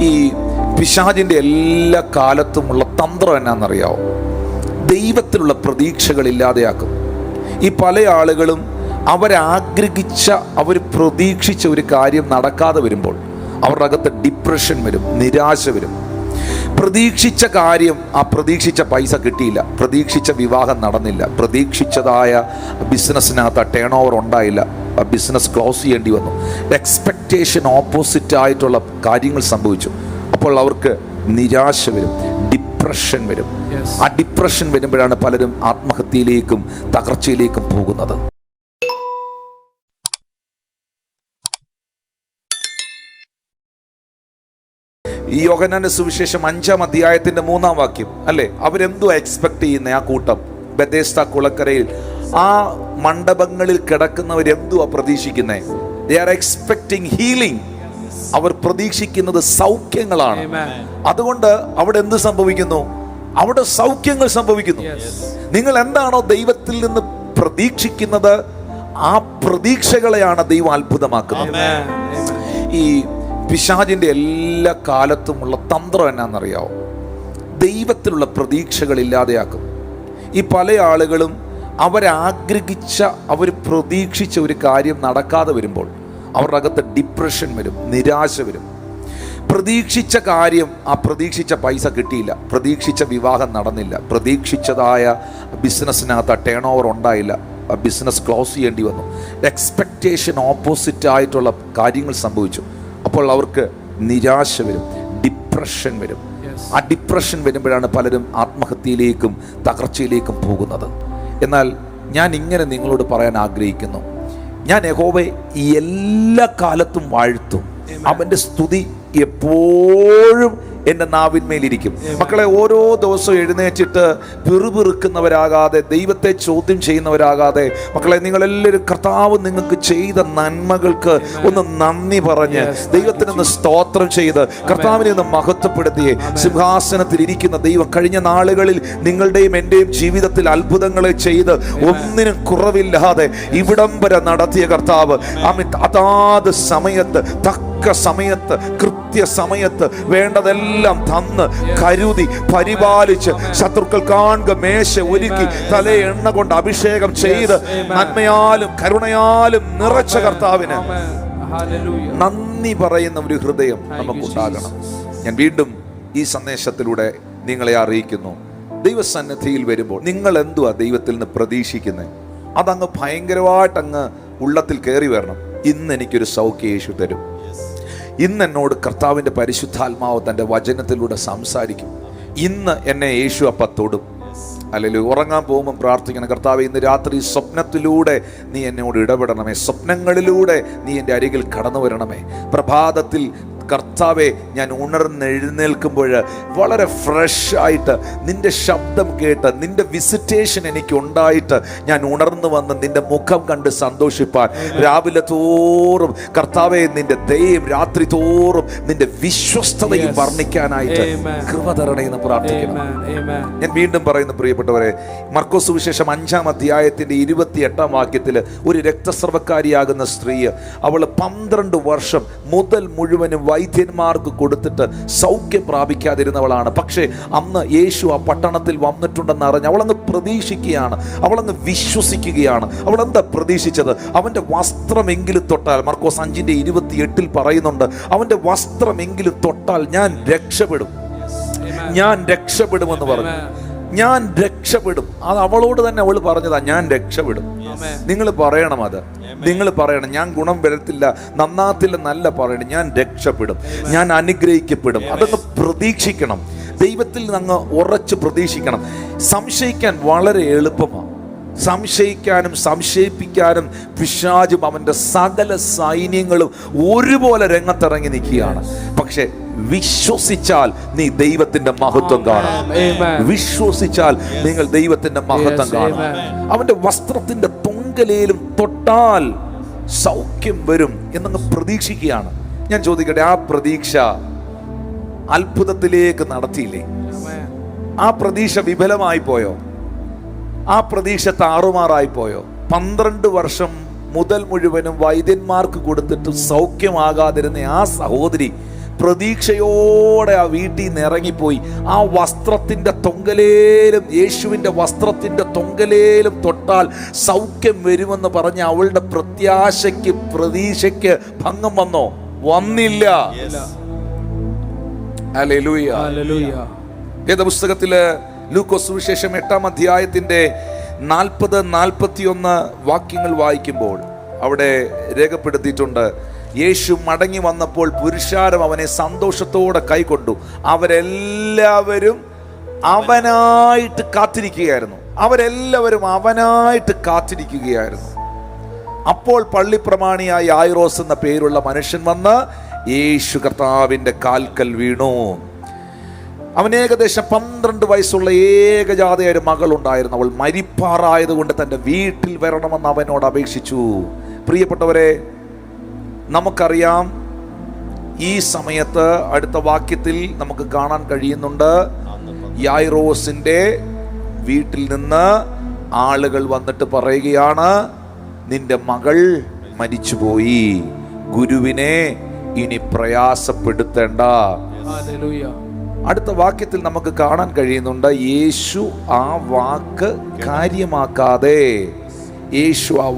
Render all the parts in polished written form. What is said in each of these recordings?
ഈ പിശാചിൻ്റെ എല്ലാ കാലത്തുമുള്ള തന്ത്രം എന്നാണെന്നറിയാവോ? ദൈവത്തിലുള്ള പ്രതീക്ഷകൾ ഇല്ലാതെയാക്കും. ഈ പല ആളുകളും അവരാഗ്രഹിച്ച, അവർ പ്രതീക്ഷിച്ച ഒരു കാര്യം നടക്കാതെ വരുമ്പോൾ അവരുടെ അകത്ത് ഡിപ്രഷൻ വരും, നിരാശ വരും. പ്രതീക്ഷിച്ച കാര്യം, ആ പ്രതീക്ഷിച്ച പൈസ കിട്ടിയില്ല, പ്രതീക്ഷിച്ച വിവാഹം നടന്നില്ല, പ്രതീക്ഷിച്ചതായ ബിസിനസ്സിനകത്ത് ടേൺ ഓവർ ഉണ്ടായില്ല, ആ ബിസിനസ് ക്ലോസ് ചെയ്യേണ്ടി വന്നു. എക്സ്പെക്റ്റേഷൻ ഓപ്പോസിറ്റ് ആയിട്ടുള്ള കാര്യങ്ങൾ സംഭവിച്ചു. അപ്പോൾ അവർക്ക് നിരാശ വരും, ഡിപ്രഷൻ വരും. ആ ഡിപ്രഷൻ വരുമ്പോഴാണ് പലരും ആത്മഹത്യയിലേക്കും തകർച്ചയിലേക്കും പോകുന്നത്. ഈ യോഹന്നാന്റെ സുവിശേഷം 5-ാം അധ്യായത്തിന്റെ 3-ാം വാക്യം അല്ലേ? അവരെന്തോ എക്സ്പെക്ട് ചെയ്യുന്ന ആ കൂട്ടം ബെഥേസ്ദ കുളക്കരയിൽ ആ മണ്ഡപങ്ങളിൽ കിടക്കുന്നവരെന്തുവാ പ്രതീക്ഷിക്കുന്നത്? They are expecting healing. അവർ പ്രതീക്ഷിക്കുന്നത് സൗഖ്യങ്ങളാണ്. അതുകൊണ്ട് അവിടെ എന്ത് സംഭവിക്കുന്നു? അവിടെ സൗഖ്യങ്ങൾ സംഭവിക്കുന്നു. നിങ്ങൾ എന്താണോ ദൈവത്തിൽ നിന്ന് പ്രതീക്ഷിക്കുന്നത്, ആ പ്രതീക്ഷകളെയാണ് ദൈവം അത്ഭുതമാക്കുന്നത്. ഈ പിശാചിൻ്റെ എല്ലാ കാലത്തുമുള്ള തന്ത്രം എന്നാണെന്നറിയാവോ? ദൈവത്തിലുള്ള പ്രതീക്ഷകൾ ഇല്ലാതെയാക്കും. ഈ പല ആളുകളും അവരാഗ്രഹിച്ച, അവർ പ്രതീക്ഷിച്ച ഒരു കാര്യം നടക്കാതെ വരുമ്പോൾ അവരുടെ അകത്ത് ഡിപ്രഷൻ വരും, നിരാശ വരും. പ്രതീക്ഷിച്ച കാര്യം, ആ പ്രതീക്ഷിച്ച പൈസ കിട്ടിയില്ല, പ്രതീക്ഷിച്ച വിവാഹം നടന്നില്ല, പ്രതീക്ഷിച്ചതായ ബിസിനസ്സിനകത്ത് ടേൺ ഓവർ ഉണ്ടായില്ല, ആ ബിസിനസ് ക്ലോസ് ചെയ്യേണ്ടി വന്നു. എക്സ്പെക്റ്റേഷൻ ഓപ്പോസിറ്റ് ആയിട്ടുള്ള കാര്യങ്ങൾ സംഭവിച്ചു. അപ്പോൾ അവർക്ക് നിരാശ വരും, ഡിപ്രഷൻ വരും. ആ ഡിപ്രഷൻ വരുമ്പോഴാണ് പലരും ആത്മഹത്യയിലേക്കും തകർച്ചയിലേക്കും പോകുന്നത്. എന്നാൽ ഞാൻ ഇങ്ങനെ നിങ്ങളോട് പറയാൻ ആഗ്രഹിക്കുന്നു, ഞാൻ യഹോവയെ എല്ലാ കാലത്തും വാഴ്ത്തും. അവൻ്റെ സ്തുതി എപ്പോഴും എൻ്റെ നാവിന്മേലിരിക്കും. മക്കളെ, ഓരോ ദിവസവും എഴുന്നേറ്റിട്ട് പിറുപിറുക്കുന്നവരാകാതെ, ദൈവത്തെ ചോദ്യം ചെയ്യുന്നവരാകാതെ, മക്കളെ നിങ്ങളെല്ലാവരും കർത്താവ് നിങ്ങൾക്ക് ചെയ്ത നന്മകൾക്ക് ഒന്ന് നന്ദി പറഞ്ഞ് ദൈവത്തിനൊന്ന് സ്തോത്രം ചെയ്ത് കർത്താവിനെ ഒന്ന് മഹത്വപ്പെടുത്തിയേ. സിംഹാസനത്തിൽ ഇരിക്കുന്ന ദൈവം കഴിഞ്ഞ നാളുകളിൽ നിങ്ങളുടെയും എൻ്റെയും ജീവിതത്തിൽ അത്ഭുതങ്ങളെ ചെയ്ത് ഒന്നിനും കുറവില്ലാതെ ഇവിടം വരെ നടത്തിയ കർത്താവ് അതാത് സമയത്ത്, തക്ക സമയത്ത്, കൃത്യസമയത്ത് വേണ്ടതെല്ലാം തന്ന് കരുതി പരിപാലിച്ച്, ശത്രുക്കൾ കാണുക മേശ ഒരുക്കി തലേ എണ്ണ കൊണ്ട് അഭിഷേകം ചെയ്ത് നന്മയാലും കരുണയാലും നിറച്ച കർത്താവിന് നന്ദി പറയുന്ന ഒരു ഹൃദയം നമുക്കുണ്ടാകണം. ഞാൻ വീണ്ടും ഈ സന്ദേശത്തിലൂടെ നിങ്ങളെ അറിയിക്കുന്നു, ദൈവസന്നിധിയിൽ വരുമ്പോൾ നിങ്ങൾ എന്തുവാ ദൈവത്തിൽ നിന്ന് പ്രതീക്ഷിക്കുന്നത്? അതങ്ങ് ഭയങ്കരമായിട്ടങ്ങ് ഉള്ളത്തിൽ കയറി വരണം. ഇന്ന് എനിക്കൊരു സൗഖ്യ യേശു തരും, ഇന്ന് എന്നോട് കർത്താവിൻ്റെ പരിശുദ്ധാത്മാവ് തൻ്റെ വചനത്തിലൂടെ സംസാരിക്കും, ഇന്ന് എന്നെ യേശു അപ്പം തൊടും. അല്ലെങ്കിൽ ഉറങ്ങാൻ പോകുമ്പോൾ പ്രാർത്ഥിക്കണം, കർത്താവേ ഇന്ന് രാത്രി സ്വപ്നത്തിലൂടെ നീ എന്നോട് ഇടപെടണമേ, സ്വപ്നങ്ങളിലൂടെ നീ എൻ്റെ അരികിൽ കടന്നു വരണമേ. പ്രഭാതത്തിൽ കർത്താവെ ഞാൻ ഉണർന്നെഴുന്നേൽക്കുമ്പോൾ വളരെ ഫ്രഷായിട്ട് നിൻ്റെ ശബ്ദം കേട്ട്, നിൻ്റെ വിസിറ്റേഷൻ എനിക്ക് ഉണ്ടായിട്ട് ഞാൻ ഉണർന്നു വന്ന് നിൻ്റെ മുഖം കണ്ട് സന്തോഷിപ്പാൻ, രാവിലെ തോറും കർത്താവെ നിൻ്റെ ദയയും രാത്രി തോറും നിൻ്റെ വിശ്വസ്തതയും വർണ്ണിക്കാനായിട്ട് കൃപ തരണേ എന്ന് പ്രാർത്ഥിക്കണം. ഞാൻ വീണ്ടും പറയുന്നു പ്രിയപ്പെട്ടവരെ, മർക്കോസ് സുവിശേഷം 5-ാം അധ്യായത്തിൻ്റെ 28-ാം വാക്യത്തിൽ ഒരു രക്തസ്രവക്കാരിയാകുന്ന സ്ത്രീ, അവൾ 12 വർഷം മുതൽ മുഴുവനും വൈദ്യന്മാർക്ക് കൊടുത്തിട്ട് സൗഖ്യം പ്രാപിക്കാതിരുന്നവളാണ്. പക്ഷേ അന്ന് യേശു ആ പട്ടണത്തിൽ വന്നിട്ടുണ്ടെന്ന് അറിഞ്ഞ് അവളങ്ങ് പ്രതീക്ഷിക്കുകയാണ്, അവളങ്ങ് വിശ്വസിക്കുകയാണ്. അവൾ എന്താ പ്രതീക്ഷിച്ചത്? അവൻ്റെ വസ്ത്രമെങ്കിലും തൊട്ടാൽ, മർക്കോസ് 5:28 പറയുന്നുണ്ട്, അവൻ്റെ വസ്ത്രമെങ്കിലും തൊട്ടാൽ ഞാൻ രക്ഷപ്പെടും, ഞാൻ രക്ഷപ്പെടുമെന്ന് പറഞ്ഞു. ഞാൻ രക്ഷപ്പെടും. അത് അവളോട് തന്നെ അവൾ പറഞ്ഞതാ, ഞാൻ രക്ഷപ്പെടും. നിങ്ങൾ പറയണം, അത് നിങ്ങൾ പറയണം. ഞാൻ ഗുണം വരത്തില്ല, നന്നാത്തില്ലെന്നല്ല പറയണം, ഞാൻ രക്ഷപ്പെടും, ഞാൻ അനുഗ്രഹിക്കപ്പെടും. അതൊന്ന് പ്രതീക്ഷിക്കണം. ദൈവത്തിൽ നിന്ന് ഉറച്ച് പ്രതീക്ഷിക്കണം. സംശയിക്കാൻ വളരെ എളുപ്പമാണ്. സംശയിക്കാനും സംശയിപ്പിക്കാനും പിശാചും അവൻ്റെ സകല സൈന്യങ്ങളും ഒരുപോലെ രംഗത്തിറങ്ങി നിൽക്കുകയാണ്. പക്ഷെ വിശ്വസിച്ചാൽ നീ ദൈവത്തിന്റെ മഹത്വം കാണും. വിശ്വസിച്ചാൽ നിങ്ങൾ ദൈവത്തിന്റെ മഹത്വം കാണും. അവന്റെ വസ്ത്രത്തിന്റെ തൊങ്കലേലും തൊട്ടാൽ സൗഖ്യം വരും എന്നങ്ങ് പ്രതീക്ഷിക്കുകയാണ്. ഞാൻ ചോദിക്കട്ടെ, ആ പ്രതീക്ഷ അത്ഭുതത്തിലേക്ക് നടത്തിയില്ലേ? ആ പ്രതീക്ഷ വിഫലമായി പോയോ? ആ പ്രതീക്ഷ താറുമാറായി പോയോ? 12 വർഷം മുതൽ മുഴുവനും വൈദ്യന്മാർക്ക് കൊടുത്തിട്ട് സൗഖ്യമാകാതിരുന്ന ആ സഹോദരി പ്രതീക്ഷയോടെ ആ വീട്ടിൽ നിന്ന് ഇറങ്ങിപ്പോയി. ആ വസ്ത്രത്തിൻ്റെ തൊങ്കലേലും, യേശുവിൻ്റെ വസ്ത്രത്തിൻ്റെ തൊങ്കലേലും തൊട്ടാൽ സൗഖ്യം വരുമെന്ന് പറഞ്ഞ അവളുടെ പ്രത്യാശയ്ക്ക്, പ്രതീക്ഷയ്ക്ക് ഭംഗം വന്നോ? വന്നില്ല. ഹല്ലേലൂയ. വേദപുസ്തകത്തില് ലൂക്കോസ് സുവിശേഷം 8-ാം അധ്യായത്തിന്റെ 40-41 വാക്യങ്ങൾ വായിക്കുമ്പോൾ അവിടെ രേഖപ്പെടുത്തിയിട്ടുണ്ട്, യേശു മടങ്ങി വന്നപ്പോൾ പുരുഷാരം അവനെ സന്തോഷത്തോടെ കൈക്കൊണ്ടു. അവരെല്ലാവരും അവനായിട്ട് കാത്തിരിക്കുകയായിരുന്നു. അപ്പോൾ പള്ളിപ്രമാണിയായ യായിറോസ് എന്ന പേരുള്ള മനുഷ്യൻ വന്ന് യേശു കർത്താവിന്റെ കാൽക്കൽ വീണു. അവന് ഏകദേശം 12 വയസ്സുള്ള ഏകജാതയായ ഒരു മകൾ ഉണ്ടായിരുന്നു. അവൾ മരിപ്പാറായതുകൊണ്ട് തൻ്റെ വീട്ടിൽ വരണമെന്ന് അവനോട് അപേക്ഷിച്ചു. പ്രിയപ്പെട്ടവരെ, നമുക്കറിയാം ഈ സമയത്ത് അടുത്ത വാക്യത്തിൽ നമുക്ക് കാണാൻ കഴിയുന്നുണ്ട്, യായിറോസിന്റെ വീട്ടിൽ നിന്ന് ആളുകൾ വന്നിട്ട് പറയുകയാണ്, നിന്റെ മകൾ മരിച്ചുപോയി, ഗുരുവിനെ ഇനി പ്രയാസപ്പെടുത്തേണ്ട. അടുത്ത വാക്യത്തിൽ നമുക്ക് കാണാൻ കഴിയുന്നുണ്ട്, യേശു ആ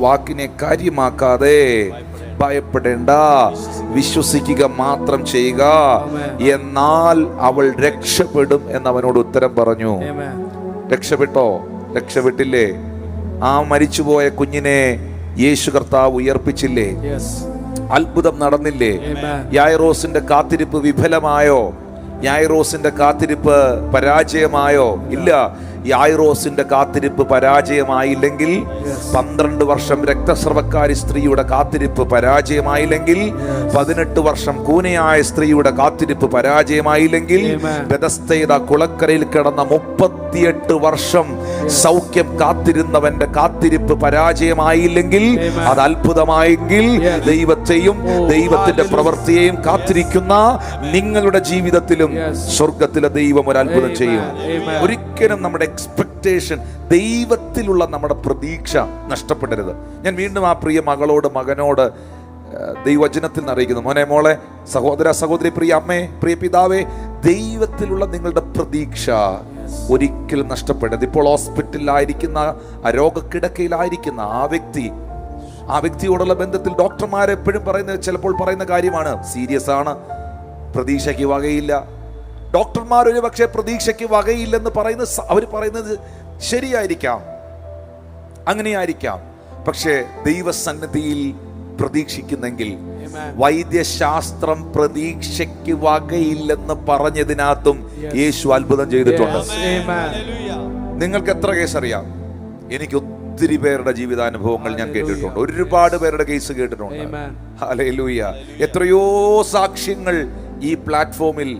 വാക്കിനെ കാര്യമാക്കാതെ ഭയപ്പെടേണ്ട, വിശ്വസിക്കുക മാത്രം ചെയ്യുക, എന്നാൽ അവൾ രക്ഷപ്പെടും എന്നവനോട് ഉത്തരം പറഞ്ഞു. രക്ഷപ്പെട്ടോ? രക്ഷപ്പെട്ടില്ലേ? ആ മരിച്ചുപോയ കുഞ്ഞിനെ യേശു കർത്താവ് ഉയർപ്പിച്ചില്ലേ? അത്ഭുതം നടന്നില്ലേ? യായിറോസിന്റെ കാത്തിരിപ്പ് വിഫലമായോ? യായിറോസിന്റെ കാത്തിരിപ്പ് പരാജയമായോ? ഇല്ല. യായിറോസിന്റെ കാത്തിരിപ്പ് പരാജയമായില്ലെങ്കിൽ, 12 വർഷം രക്തസ്രവക്കാരി സ്ത്രീയുടെ കാത്തിരിപ്പ് പരാജയമായില്ലെങ്കിൽ, 18 വർഷം കൂനയായ സ്ത്രീയുടെ കാത്തിരിപ്പ് പരാജയമായില്ലെങ്കിൽ, ബെഥസ്ദയുടെ കുളക്കരയിൽ കിടന്ന 38 വർഷം സൗഖ്യം കാത്തിരുന്നവന്റെ കാത്തിരിപ്പ് പരാജയമായില്ലെങ്കിൽ, അത് അത്ഭുതമായെങ്കിൽ, ദൈവത്തെയും ദൈവത്തിന്റെ പ്രവൃത്തിയെയും കാത്തിരിക്കുന്ന നിങ്ങളുടെ ജീവിതത്തിലും സ്വർഗത്തിലെ ദൈവം ഒരു അത്ഭുതം ചെയ്യും. ഒരിക്കലും നമ്മുടെ എക്സ്പെക്ടേഷൻ, ദൈവത്തിലുള്ള നമ്മുടെ പ്രതീക്ഷ നഷ്ടപ്പെടരുത്. ഞാൻ വീണ്ടും ആ പ്രിയ മകളോട്, മകനോട് ദൈവവചനത്തിൽ നിന്ന് അറിയിക്കുന്നു, മോനെ, മോളെ, സഹോദര, സഹോദരി, പ്രിയ അമ്മേ, പ്രിയ പിതാവേ, ദൈവത്തിലുള്ള നിങ്ങളുടെ പ്രതീക്ഷ ഒരിക്കലും നഷ്ടപ്പെടരുത്. ഇപ്പോൾ ഹോസ്പിറ്റലിലായിരിക്കുന്ന, രോഗക്കിടക്കയിലായിരിക്കുന്ന ആ വ്യക്തിയോടുള്ള ബന്ധത്തിൽ ഡോക്ടർമാരെപ്പോഴും ചിലപ്പോൾ പറയുന്ന കാര്യമാണ്, സീരിയസ് ആണ്, പ്രതീക്ഷയ്ക്ക് വകയില്ല. ഡോക്ടർമാർ ഒരു പക്ഷേ പ്രതീക്ഷയ്ക്ക് വകയില്ലെന്ന് അവർ പറയുന്നത് ശരിയായിരിക്കാം, അങ്ങനെയായിരിക്കാം. പക്ഷേ ദൈവസന്നിധിയിൽ പ്രതീക്ഷിക്കുന്നെങ്കിൽ, വൈദ്യശാസ്ത്രം പ്രതീക്ഷയ്ക്ക് വകയില്ലെന്ന് പറഞ്ഞതിനകത്തും യേശു അത്ഭുതം ചെയ്തിട്ടുണ്ട്. നിങ്ങൾക്ക് എത്ര കേസ് അറിയാം? എനിക്ക് ഒത്തിരി പേരുടെ ജീവിതാനുഭവങ്ങൾ ഞാൻ കേട്ടിട്ടുണ്ട്, ഒരുപാട് പേരുടെ കേസ് കേട്ടിട്ടുണ്ട്. ഹല്ലേലൂയ. എത്രയോ സാക്ഷ്യങ്ങൾ ഈ പ്ലാറ്റ്ഫോമിൽ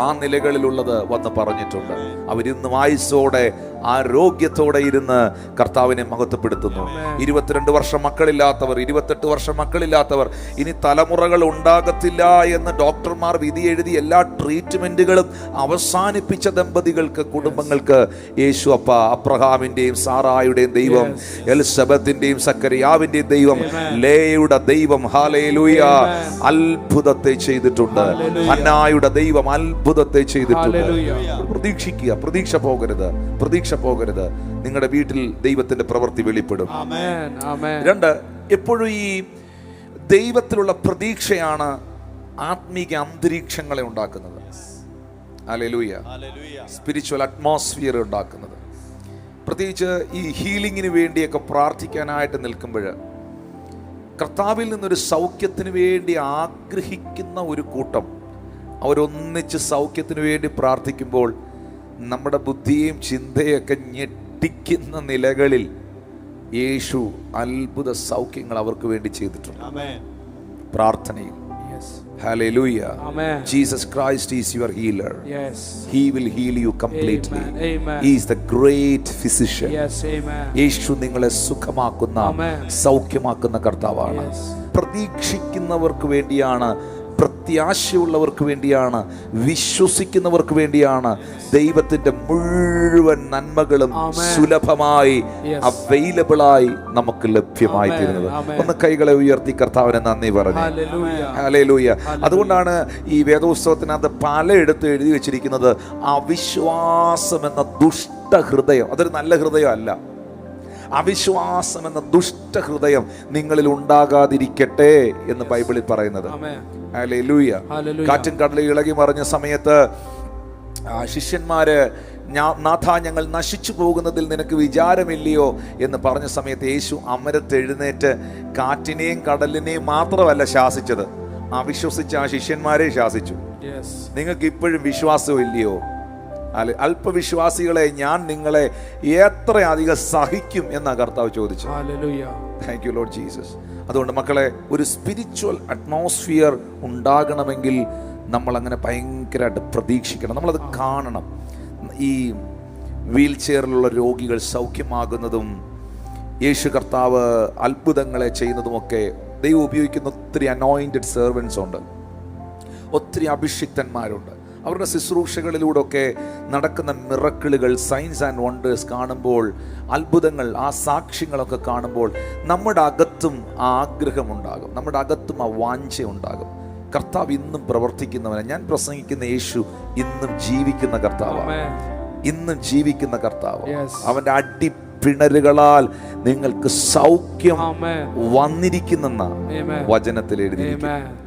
ആ നിലകളിലുള്ളത് വന്ന് പറഞ്ഞിട്ടുണ്ട്. അവരിന്ന് ആയുസ്സോടെ, ആരോഗ്യത്തോടെ ഇരുന്ന് കർത്താവിനെ മഹത്വപ്പെടുത്തുന്നു. 22 വർഷം മക്കളില്ലാത്തവർ, 28 വർഷം മക്കളില്ലാത്തവർ, ഇനി തലമുറകൾ ഉണ്ടാകത്തില്ല എന്ന് ഡോക്ടർമാർ വിധി എഴുതി എല്ലാ ട്രീറ്റ്മെന്റുകളും അവസാനിപ്പിച്ച ദമ്പതികൾക്ക്, കുടുംബങ്ങൾക്ക് യേശു അപ്പ, അബ്രഹാമിന്റെയും സാറായുടെയും ദൈവം, എലിസബത്തിന്റെയും സക്കറിയാവിന്റെയും ദൈവം, ലേയുടെ ദൈവം, ഹല്ലേലൂയ, അത്ഭുതത്തെ ചെയ്തിട്ടുണ്ട്. ഹന്നായുടെ ദൈവം അത്ഭുതത്തെ ചെയ്തിട്ടുണ്ട്. പ്രതീക്ഷിക്കുക, പ്രതീക്ഷ പോകരുത്. നിങ്ങളുടെ വീട്ടിൽ ദൈവത്തിന്റെ പ്രവൃത്തി വെളിപ്പെടും. 2, എപ്പോഴും ഈ ദൈവത്തിലുള്ള പ്രതീക്ഷയാണ് ആത്മീക അന്തരീക്ഷങ്ങളെ ഉണ്ടാക്കുന്നത്. ഹല്ലേലൂയ. സ്പിരിച്വൽ അറ്റ്മോസ്ഫിയർ ഉണ്ടാക്കുന്നത്. പ്രത്യേകിച്ച് ഈ ഹീലിങ്ങിന് വേണ്ടിയൊക്കെ പ്രാർത്ഥിക്കാനായിട്ട് നിൽക്കുമ്പോൾ, കർത്താവിൽ നിന്നൊരു സൗഖ്യത്തിന് വേണ്ടി ആഗ്രഹിക്കുന്ന ഒരു കൂട്ടം അവരൊന്നിച്ച് സൗഖ്യത്തിന് വേണ്ടി പ്രാർത്ഥിക്കുമ്പോൾ, നമ്മുടെ ബുദ്ധിയും ചിന്തയൊക്കെ ഞെട്ടിക്കുന്ന നിലകളിൽ യേശു അത്ഭുത സൗഖ്യങ്ങൾ അവർക്ക് വേണ്ടി ചെയ്തിട്ടുണ്ട്. പ്രാർത്ഥനയിൽ. Hallelujah. Jesus Christ is your healer. He will heal you completely. He is the great physician. യേശു നിങ്ങളെ സുഖമാക്കുന്ന, സൗഖ്യമാക്കുന്ന കർത്താവാണ്. പ്രതീക്ഷിക്കുന്നവർക്ക് വേണ്ടിയാണ് പ്രത്യാശയുള്ളവർക്ക് വേണ്ടിയാണ്, വിശ്വസിക്കുന്നവർക്ക് വേണ്ടിയാണ് ദൈവത്തിന്റെ മുഴുവൻ നന്മകളും സുലഭമായി അവൈലബിളായി നമുക്ക് ലഭ്യമായി തീരുന്നത്. ഒന്ന് കൈകളെ ഉയർത്തി കർത്താവിനെ നന്ദി പറഞ്ഞു. ഹല്ലേലൂയ. അതുകൊണ്ടാണ് ഈ വേദപുസ്തകത്തിനകത്ത് പലയിടത്തും എഴുതി വെച്ചിരിക്കുന്നത് അവിശ്വാസം എന്ന ദുഷ്ടഹൃദയം. അതൊരു നല്ല ഹൃദയം അല്ല. അവിശ്വാസം എന്ന ദുഷ്ടഹൃദയം നിങ്ങളിൽ ഉണ്ടാകാതിരിക്കട്ടെ എന്ന് ബൈബിളിൽ പറയുന്നത്. ഹല്ലേലൂയ. കാറ്റും കടലും ഇളകി മറിഞ്ഞ സമയത്ത് ശിഷ്യന്മാര് നാഥ, ഞങ്ങൾ നശിച്ചു പോകുന്നതിൽ നിനക്ക് വിചാരമില്ലയോ എന്ന് പറഞ്ഞ സമയത്ത് യേശു അമരത്തെഴുന്നേറ്റ് കാറ്റിനെയും കടലിനെയും മാത്രമല്ല ശാസിച്ചത്, അവിശ്വസിച്ച ആ ശിഷ്യന്മാരെ ശാസിച്ചു. നിങ്ങൾക്ക് ഇപ്പോഴും വിശ്വാസം ഇല്ലയോ? അല്പവിശ്വാസികളെ, ഞാൻ നിങ്ങളെ എത്രയധികം സഹിക്കും എന്നാ കർത്താവ് ചോദിച്ചു. Thank you Lord Jesus. അതുകൊണ്ട് മക്കളെ, ഒരു സ്പിരിച്വൽ അറ്റ്മോസ്ഫിയർ ഉണ്ടാകണമെങ്കിൽ നമ്മൾ അങ്ങനെ ഭയങ്കരമായിട്ട് പ്രതീക്ഷിക്കണം. നമ്മളത് കാണണം. ഈ വീൽ ചെയറിലുള്ള രോഗികൾ സൗഖ്യമാകുന്നതും യേശു കർത്താവ് അത്ഭുതങ്ങളെ ചെയ്യുന്നതുമൊക്കെ ദൈവം ഉപയോഗിക്കുന്ന ഒത്തിരി അനോയിന്റഡ് സെർവൻസ് ഉണ്ട്, ഒത്തിരി അഭിഷിക്തന്മാരുണ്ട്. അവരുടെ ശുശ്രൂഷകളിലൂടെ ഒക്കെ നടക്കുന്ന മിറക്കിളുകൾ, സൈൻസ് ആൻഡ് വണ്ടേഴ്സ് കാണുമ്പോൾ, അത്ഭുതങ്ങൾ, ആ സാക്ഷ്യങ്ങളൊക്കെ കാണുമ്പോൾ നമ്മുടെ അകത്തും ആ ആഗ്രഹമുണ്ടാകും, നമ്മുടെ അകത്തും ആ വാഞ്ച ഉണ്ടാകും. കർത്താവ് ഇന്നും പ്രവർത്തിക്കുന്നവനാണ്. ഞാൻ പ്രസംഗിക്കുന്ന യേശു ഇന്നും ജീവിക്കുന്ന കർത്താവാണ്, ഇന്നും ജീവിക്കുന്ന കർത്താവ്. അവന്റെ അടിപ്പിണരുകളാൽ നിങ്ങൾക്ക് സൗഖ്യം വന്നിരിക്കുന്നെന്ന വചനത്തിൽ എഴുതിയിരിക്കുന്നു.